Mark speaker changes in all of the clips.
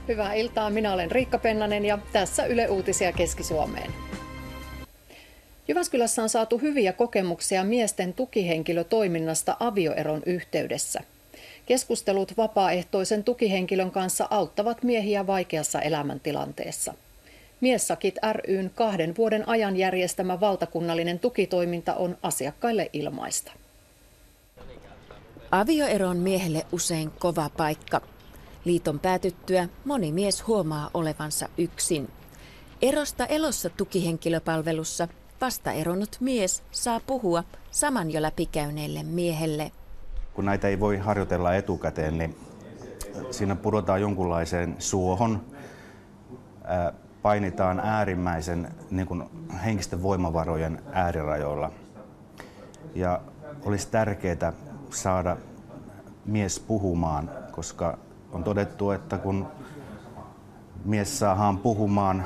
Speaker 1: Hyvää iltaa, minä olen Riikka Pennanen ja tässä Yle Uutisia Keski-Suomeen. Jyväskylässä on saatu hyviä kokemuksia miesten tukihenkilötoiminnasta avioeron yhteydessä. Keskustelut vapaaehtoisen tukihenkilön kanssa auttavat miehiä vaikeassa elämäntilanteessa. Miessakit ry:n 2 vuoden ajan järjestämä valtakunnallinen tukitoiminta on asiakkaille ilmaista.
Speaker 2: Avioero on miehelle usein kova paikka. Liiton päätyttyä moni mies huomaa olevansa yksin. Erosta elossa tukihenkilöpalvelussa vastaeronnut mies saa puhua saman jo läpikäyneelle miehelle.
Speaker 3: Kun näitä ei voi harjoitella etukäteen, niin siinä pudotaan jonkunlaiseen suohon. Painitaan äärimmäisen henkisten voimavarojen äärirajoilla. Ja olisi tärkeää saada mies puhumaan, koska on todettu, että kun mies saadaan puhumaan,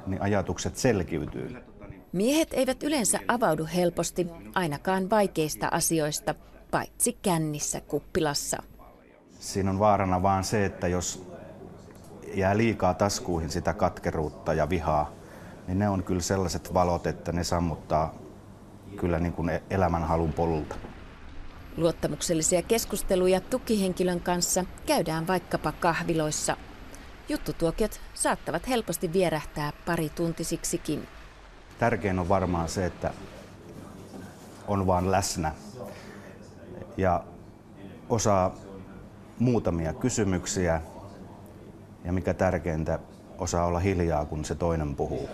Speaker 3: niin ajatukset selkiytyy.
Speaker 2: Miehet eivät yleensä avaudu helposti, ainakaan vaikeista asioista, paitsi kännissä kuppilassa.
Speaker 3: Siinä on vaarana vaan se, että jos jää liikaa taskuihin sitä katkeruutta ja vihaa, niin ne on kyllä sellaiset valot, että ne sammuttaa kyllä niin kuin elämänhalun polulta.
Speaker 2: Luottamuksellisia keskusteluja tukihenkilön kanssa käydään vaikkapa kahviloissa. Juttutuokiot saattavat helposti vierähtää parituntisiksikin.
Speaker 3: Tärkein on varmaan se, että on vaan läsnä ja osaa muutamia kysymyksiä ja mikä tärkeintä, osaa olla hiljaa, kun se toinen puhuu.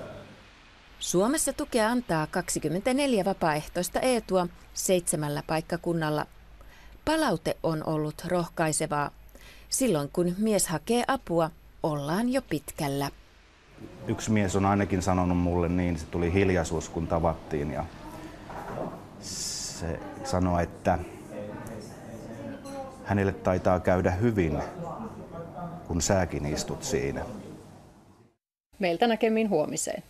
Speaker 2: Suomessa tukea antaa 24 vapaaehtoista eetua 7 paikkakunnalla. Palaute on ollut rohkaisevaa. Silloin kun mies hakee apua, ollaan jo pitkällä.
Speaker 3: Yksi mies on ainakin sanonut mulle niin, se tuli hiljaisuus kun tavattiin ja se sanoi, että hänelle taitaa käydä hyvin, kun säkin istut siinä.
Speaker 1: Meiltä näkemiin huomiseen.